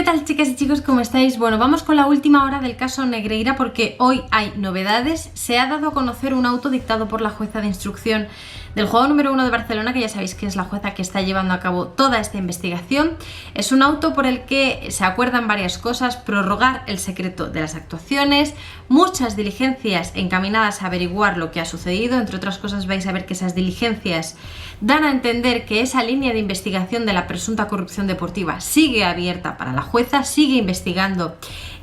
tal, chicas y chicos? ¿Cómo estáis? Bueno, vamos con la última hora del caso Negreira porque hoy hay novedades. Se ha dado a conocer un auto dictado por la jueza de instrucción del juzgado número 1 de Barcelona, que ya sabéis que es la jueza que está llevando a cabo toda esta investigación. Es un auto por el que se acuerdan varias cosas: prorrogar el secreto de las actuaciones, muchas diligencias encaminadas a averiguar lo que ha sucedido. Entre otras cosas, vais a ver que esas diligencias dan a entender que esa línea de investigación de la presunta corrupción deportiva sigue abierta para la jueza, sigue investigando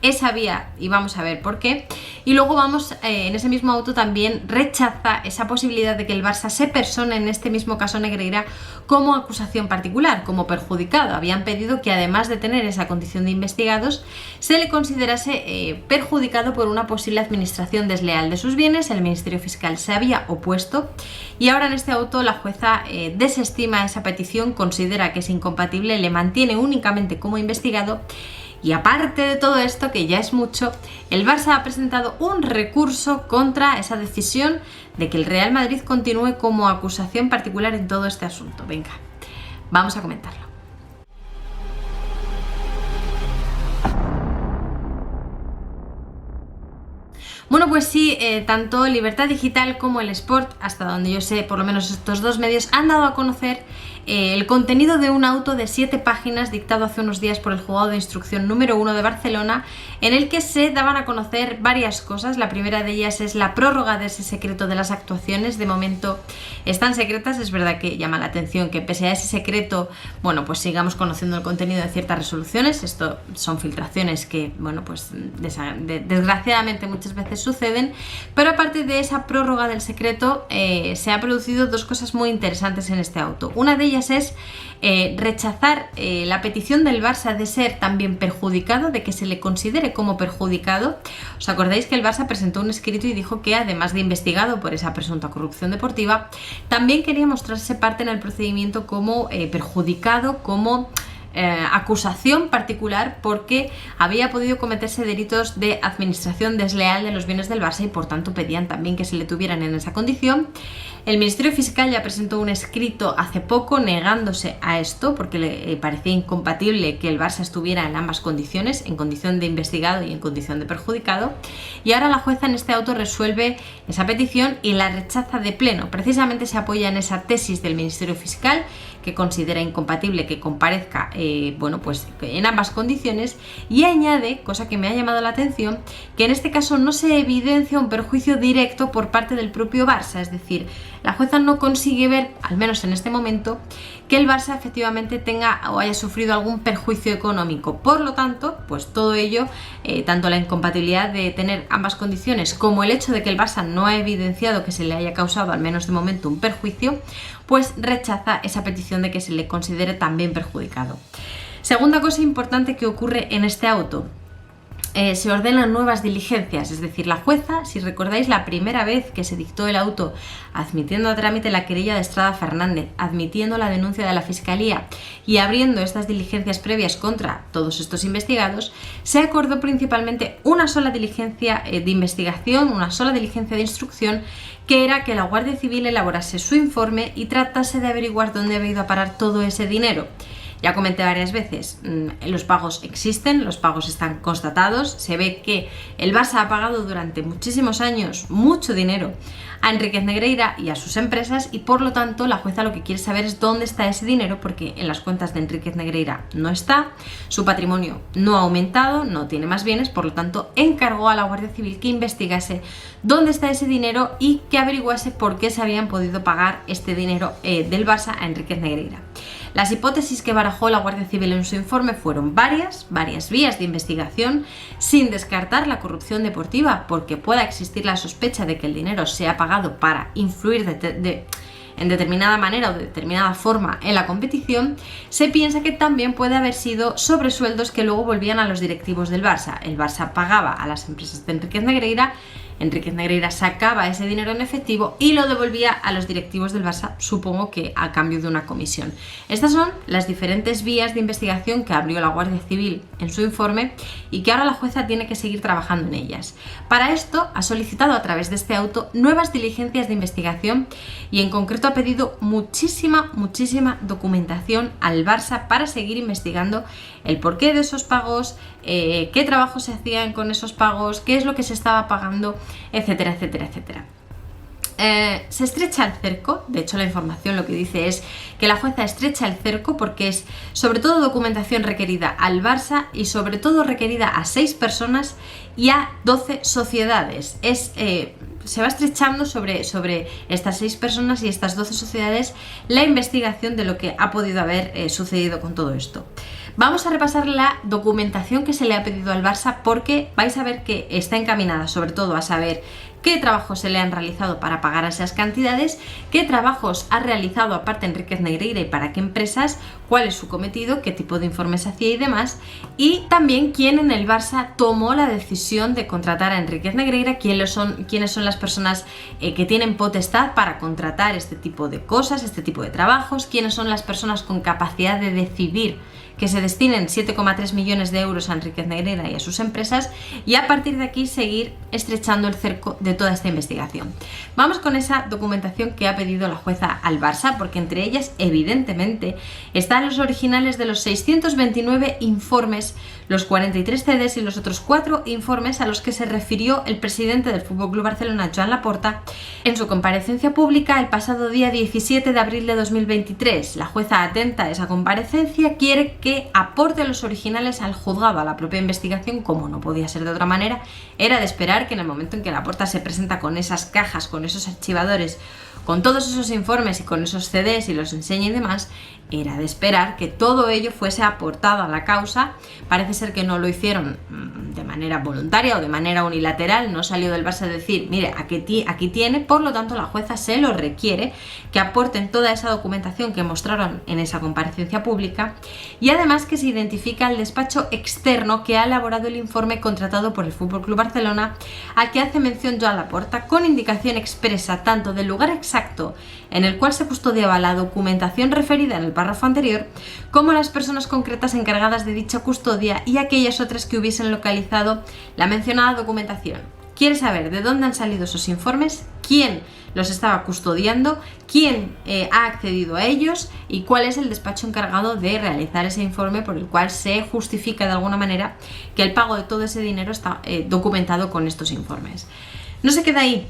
esa vía y vamos a ver por qué. Y luego vamos, en ese mismo auto también rechaza esa posibilidad de que el Barça se persone en este mismo caso Negreira como acusación particular, como perjudicado. Habían pedido que además de tener esa condición de investigados, se le considerase perjudicado por una posible administración desleal de sus bienes. El Ministerio Fiscal se había opuesto y ahora en este auto la jueza desestima esa petición, considera que es incompatible, le mantiene únicamente como investigado. Y aparte de todo esto, que ya es mucho, el Barça ha presentado un recurso contra esa decisión de que el Real Madrid continúe como acusación particular en todo este asunto. Venga, vamos a comentarlo. Bueno, pues sí, tanto Libertad Digital como el Sport, hasta donde yo sé, por lo menos estos dos medios, han dado a conocer el contenido de un auto de 7 páginas dictado hace unos días por el juzgado de instrucción número 1 de Barcelona, en el que se daban a conocer varias cosas. La primera de ellas es la prórroga de ese secreto de las actuaciones. De momento están secretas. Es verdad que llama la atención que pese a ese secreto, bueno, pues sigamos conociendo el contenido de ciertas resoluciones. Esto son filtraciones que, bueno, pues desgraciadamente muchas veces suceden. Pero aparte de esa prórroga del secreto, se han producido dos cosas muy interesantes en este auto. Una de ellas es rechazar la petición del Barça de ser también perjudicado, de que se le considere como perjudicado. ¿Os acordáis que el Barça presentó un escrito y dijo que además de investigado por esa presunta corrupción deportiva, también quería mostrarse parte en el procedimiento como perjudicado, como acusación particular, porque había podido cometerse delitos de administración desleal de los bienes del Barça y por tanto pedían también que se le tuvieran en esa condición. El Ministerio Fiscal ya presentó un escrito hace poco negándose a esto porque le parecía incompatible que el Barça estuviera en ambas condiciones, en condición de investigado y en condición de perjudicado, y ahora la jueza en este auto resuelve esa petición y la rechaza de pleno. Precisamente se apoya en esa tesis del Ministerio Fiscal, que considera incompatible que comparezca bueno, pues en ambas condiciones, y añade, cosa que me ha llamado la atención, que en este caso no se evidencia un perjuicio directo por parte del propio Barça. Es decir, la jueza no consigue ver, al menos en este momento, que el Barça efectivamente tenga o haya sufrido algún perjuicio económico. Por lo tanto, pues todo ello, tanto la incompatibilidad de tener ambas condiciones como el hecho de que el Barça no ha evidenciado que se le haya causado, al menos de momento, un perjuicio, pues rechaza esa petición de que se le considere también perjudicado. Segunda cosa importante que ocurre en este auto. Se ordenan nuevas diligencias, es decir, la jueza, si recordáis la primera vez que se dictó el auto admitiendo a trámite la querella de Estrada Fernández, admitiendo la denuncia de la Fiscalía y abriendo estas diligencias previas contra todos estos investigados, se acordó principalmente una sola diligencia de investigación, una sola diligencia de instrucción, que era que la Guardia Civil elaborase su informe y tratase de averiguar dónde había ido a parar todo ese dinero. Ya comenté varias veces, los pagos existen, los pagos están constatados, se ve que el Barça ha pagado durante muchísimos años mucho dinero a Enríquez Negreira y a sus empresas, y por lo tanto la jueza lo que quiere saber es dónde está ese dinero, porque en las cuentas de Enríquez Negreira no está, su patrimonio no ha aumentado, no tiene más bienes, por lo tanto encargó a la Guardia Civil que investigase dónde está ese dinero y que averiguase por qué se habían podido pagar este dinero del Barça a Enríquez Negreira. Las hipótesis que barajó la Guardia Civil en su informe fueron varias vías de investigación, sin descartar la corrupción deportiva, porque pueda existir la sospecha de que el dinero sea pagado para influir en determinada manera o de determinada forma en la competición. Se piensa que también puede haber sido sobresueldos que luego volvían a los directivos del Barça. El Barça pagaba a las empresas de Enríquez Negreira, Enríquez Negreira sacaba ese dinero en efectivo y lo devolvía a los directivos del Barça, supongo que a cambio de una comisión. Estas son las diferentes vías de investigación que abrió la Guardia Civil en su informe y que ahora la jueza tiene que seguir trabajando en ellas. Para esto ha solicitado a través de este auto nuevas diligencias de investigación y en concreto ha pedido muchísima documentación al Barça para seguir investigando el porqué de esos pagos, qué trabajos se hacían con esos pagos, qué es lo que se estaba pagando, etcétera. Se estrecha el cerco, de hecho la información lo que dice es que la jueza estrecha el cerco porque es sobre todo documentación requerida al Barça y sobre todo requerida a 6 personas y a 12 sociedades. Se va estrechando sobre estas 6 personas y estas 12 sociedades la investigación de lo que ha podido haber sucedido con todo esto. Vamos a repasar la documentación que se le ha pedido al Barça porque vais a ver que está encaminada sobre todo a saber qué trabajos se le han realizado para pagar esas cantidades, qué trabajos ha realizado aparte Enríquez Negreira y para qué empresas, cuál es su cometido, qué tipo de informes hacía y demás, y también quién en el Barça tomó la decisión de contratar a Enríquez Negreira, quiénes son las personas que tienen potestad para contratar este tipo de cosas, este tipo de trabajos, quiénes son las personas con capacidad de decidir que se destinen 7,3 millones de euros a Enríquez Negreira y a sus empresas y a partir de aquí seguir estrechando el cerco de toda esta investigación. Vamos con esa documentación que ha pedido la jueza al Barça porque entre ellas evidentemente están los originales de los 629 informes, los 43 CDs y los otros 4 informes a los que se refirió el presidente del FC Barcelona, Joan Laporta, en su comparecencia pública el pasado día 17 de abril de 2023. La jueza atenta a esa comparecencia quiere que aporte los originales al juzgado, a la propia investigación, como no podía ser de otra manera. Era de esperar que en el momento en que Laporta se presenta con esas cajas, con esos archivadores, con todos esos informes y con esos CDs y los enseña y demás, era de esperar que todo ello fuese aportado a la causa. Parece ser que no lo hicieron de manera voluntaria o de manera unilateral, no salió del Barça a decir, mire, aquí tiene, por lo tanto la jueza se lo requiere que aporten toda esa documentación que mostraron en esa comparecencia pública y además que se identifica el despacho externo que ha elaborado el informe contratado por el FC Barcelona al que hace mención Joan Laporta con indicación expresa tanto del lugar exacto en el cual se custodiaba la documentación referida en el párrafo anterior, como las personas concretas encargadas de dicha custodia y aquellas otras que hubiesen localizado la mencionada documentación. Quiere saber de dónde han salido esos informes, quién los estaba custodiando, quién ha accedido a ellos y cuál es el despacho encargado de realizar ese informe por el cual se justifica de alguna manera que el pago de todo ese dinero está documentado con estos informes. No se queda ahí.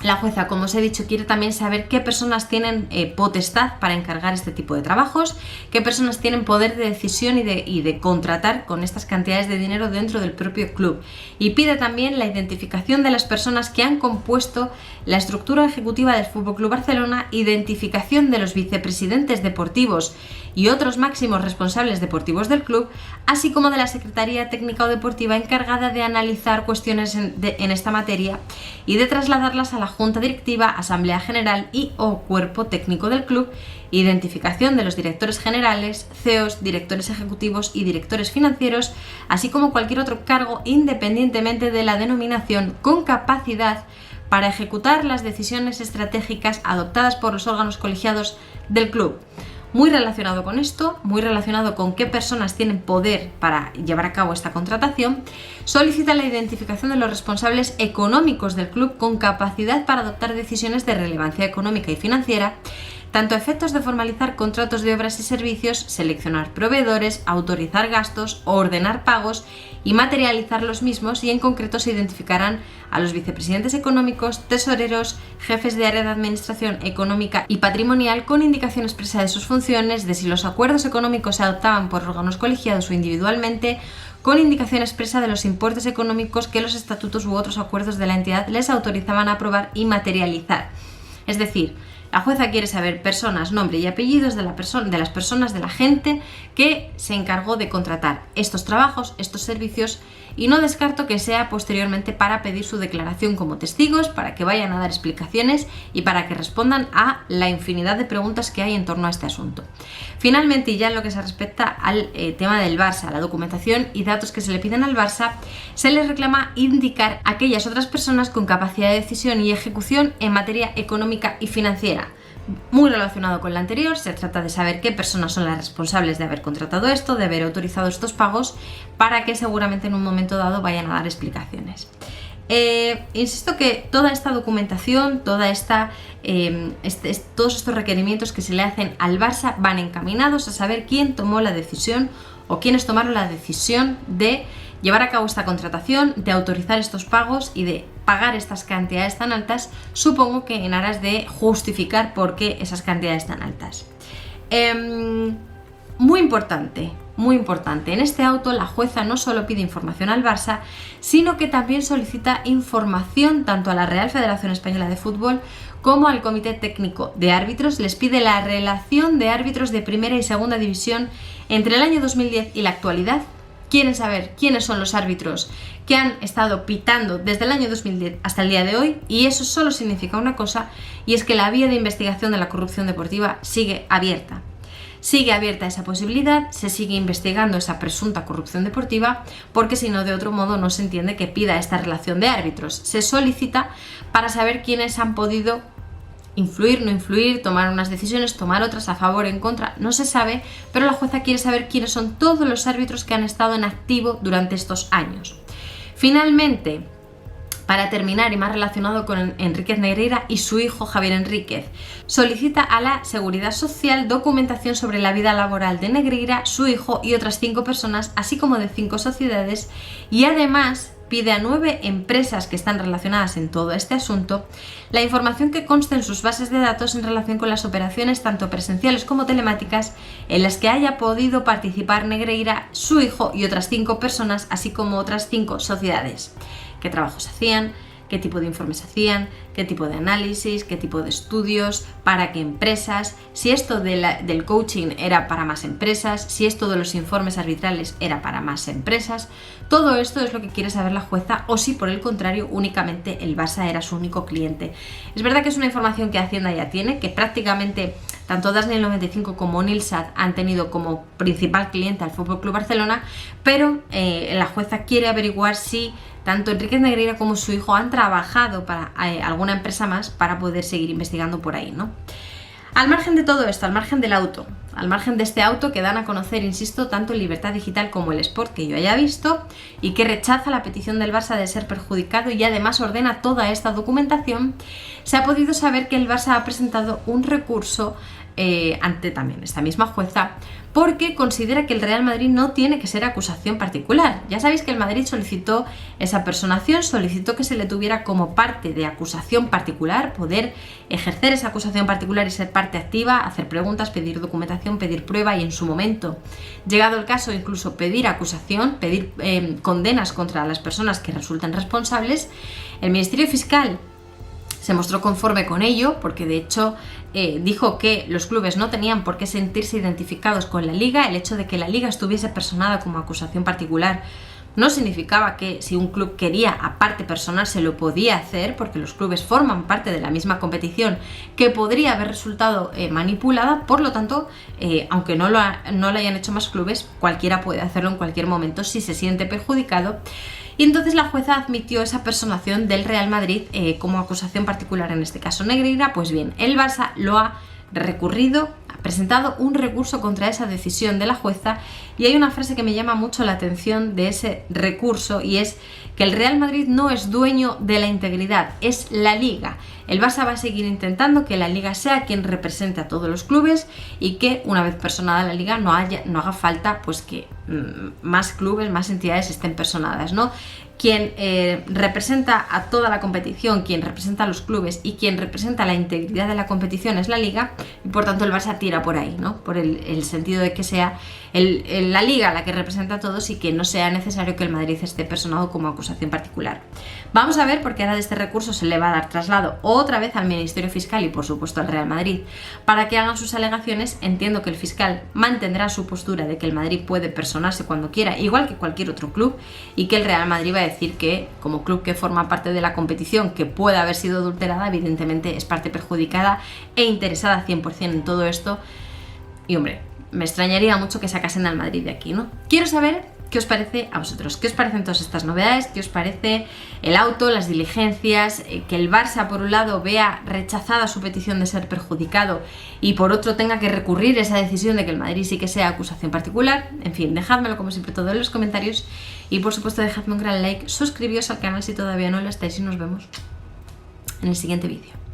La jueza, como os he dicho, quiere también saber qué personas tienen potestad para encargar este tipo de trabajos, qué personas tienen poder de decisión y de contratar con estas cantidades de dinero dentro del propio club. Y pide también la identificación de las personas que han compuesto la estructura ejecutiva del FC Barcelona, identificación de los vicepresidentes deportivos y otros máximos responsables deportivos del club, así como de la Secretaría Técnica o Deportiva encargada de analizar cuestiones en esta materia y de trasladarlas a la Junta Directiva, Asamblea General y o Cuerpo Técnico del club, identificación de los directores generales, CEOs, directores ejecutivos y directores financieros, así como cualquier otro cargo independientemente de la denominación con capacidad para ejecutar las decisiones estratégicas adoptadas por los órganos colegiados del club. Muy relacionado con esto, muy relacionado con qué personas tienen poder para llevar a cabo esta contratación, solicita la identificación de los responsables económicos del club con capacidad para adoptar decisiones de relevancia económica y financiera, tanto a efectos de formalizar contratos de obras y servicios, seleccionar proveedores, autorizar gastos, ordenar pagos y materializar los mismos, y en concreto se identificarán a los vicepresidentes económicos, tesoreros, jefes de área de administración económica y patrimonial con indicación expresa de sus funciones, de si los acuerdos económicos se adoptaban por órganos colegiados o individualmente, con indicación expresa de los importes económicos que los estatutos u otros acuerdos de la entidad les autorizaban a aprobar y materializar. Es decir, La jueza quiere saber personas, nombre y apellidos de las personas, de la gente que se encargó de contratar estos trabajos, estos servicios, y no descarto que sea posteriormente para pedir su declaración como testigos, para que vayan a dar explicaciones y para que respondan a la infinidad de preguntas que hay en torno a este asunto. Finalmente, y ya en lo que se respecta al tema del Barça, la documentación y datos que se le piden al Barça, se les reclama indicar a aquellas otras personas con capacidad de decisión y ejecución en materia económica y financiera. Muy relacionado con la anterior, se trata de saber qué personas son las responsables de haber contratado esto, de haber autorizado estos pagos, para que seguramente en un momento dado vayan a dar explicaciones. Insisto que toda esta documentación, todos estos requerimientos que se le hacen al Barça van encaminados a saber quién tomó la decisión o quiénes tomaron la decisión de llevar a cabo esta contratación, de autorizar estos pagos y de pagar estas cantidades tan altas, supongo que en aras de justificar por qué esas cantidades tan altas. Muy importante, en este auto la jueza no solo pide información al Barça, sino que también solicita información tanto a la Real Federación Española de Fútbol como al Comité Técnico de Árbitros. Les pide la relación de árbitros de primera y segunda división entre el año 2010 y la actualidad. Quieren saber quiénes son los árbitros que han estado pitando desde el año 2010 hasta el día de hoy, y eso solo significa una cosa, y es que la vía de investigación de la corrupción deportiva sigue abierta. Sigue abierta esa posibilidad, se sigue investigando esa presunta corrupción deportiva, porque si no, de otro modo no se entiende que pida esta relación de árbitros. Se solicita para saber quiénes han podido influir, no influir, tomar unas decisiones, tomar otras, a favor, en contra, no se sabe, pero la jueza quiere saber quiénes son todos los árbitros que han estado en activo durante estos años. Finalmente, para terminar, y más relacionado con Enríquez Negreira y su hijo Javier Enríquez, solicita a la Seguridad Social documentación sobre la vida laboral de Negreira, su hijo y otras 5 personas, así como de 5 sociedades, y además pide a 9 empresas que están relacionadas en todo este asunto la información que conste en sus bases de datos en relación con las operaciones tanto presenciales como telemáticas en las que haya podido participar Negreira, su hijo y otras 5 personas, así como otras 5 sociedades. ¿Qué trabajos hacían? ¿Qué tipo de informes hacían? ¿Qué tipo de análisis? ¿Qué tipo de estudios? ¿Para qué empresas? Si esto del coaching era para más empresas, si esto de los informes arbitrales era para más empresas. Todo esto es lo que quiere saber la jueza, o si por el contrario únicamente el Barça era su único cliente. Es verdad que es una información que Hacienda ya tiene, que prácticamente tanto Dasnil 95 como Nilsat han tenido como principal cliente al FC Barcelona, pero la jueza quiere averiguar si tanto Enríquez Negreira como su hijo han trabajado para alguna empresa más para poder seguir investigando por ahí, ¿no? Al margen de todo esto, al margen del auto, al margen de este auto que dan a conocer, insisto, tanto el Libertad Digital como el Sport, que yo haya visto, y que rechaza la petición del Barça de ser perjudicado y además ordena toda esta documentación, se ha podido saber que el Barça ha presentado un recurso ante también esta misma jueza, porque considera que el Real Madrid no tiene que ser acusación particular. Ya sabéis que el Madrid solicitó esa personación, solicitó que se le tuviera como parte de acusación particular, poder ejercer esa acusación particular y ser parte activa, hacer preguntas, pedir documentación, pedir prueba y en su momento, llegado el caso, incluso pedir acusación, pedir condenas contra las personas que resulten responsables. El Ministerio Fiscal se mostró conforme con ello, porque de hecho dijo que los clubes no tenían por qué sentirse identificados con la Liga. El hecho de que la Liga estuviese personada como acusación particular no significaba que si un club quería aparte personal se lo podía hacer, porque los clubes forman parte de la misma competición que podría haber resultado manipulada. Por lo tanto, aunque no lo hayan hecho más clubes, cualquiera puede hacerlo en cualquier momento si se siente perjudicado. Y entonces la jueza admitió esa personación del Real Madrid como acusación particular, en este caso Negreira. Pues bien, el Barça lo ha recurrido, ha presentado un recurso contra esa decisión de la jueza, y hay una frase que me llama mucho la atención de ese recurso, y es que el Real Madrid no es dueño de la integridad, es la Liga. El Barça va a seguir intentando que la Liga sea quien represente a todos los clubes, y que una vez personada la Liga no haga falta pues que más clubes, más entidades estén personadas, ¿no? Quien representa a toda la competición, quien representa a los clubes y quien representa la integridad de la competición es la Liga, y por tanto el Barça tira por ahí, ¿no? Por el sentido de que sea la Liga la que representa a todos y que no sea necesario que el Madrid esté personado como acusación particular. Vamos a ver, porque ahora de este recurso se le va a dar traslado o otra vez al Ministerio Fiscal y por supuesto al Real Madrid para que hagan sus alegaciones. Entiendo que el fiscal mantendrá su postura de que el Madrid puede personarse cuando quiera, igual que cualquier otro club, y que el Real Madrid va a decir que como club que forma parte de la competición, que puede haber sido adulterada, evidentemente es parte perjudicada e interesada 100% en todo esto. Y hombre, me extrañaría mucho que sacasen al Madrid de aquí, ¿no? Quiero saber qué os parece a vosotros, qué os parecen todas estas novedades, qué os parece el auto, las diligencias, que el Barça por un lado vea rechazada su petición de ser perjudicado y por otro tenga que recurrir esa decisión de que el Madrid sí que sea acusación particular. En fin, dejádmelo como siempre todo en los comentarios y por supuesto dejadme un gran like, suscribíos al canal si todavía no lo estáis y nos vemos en el siguiente vídeo.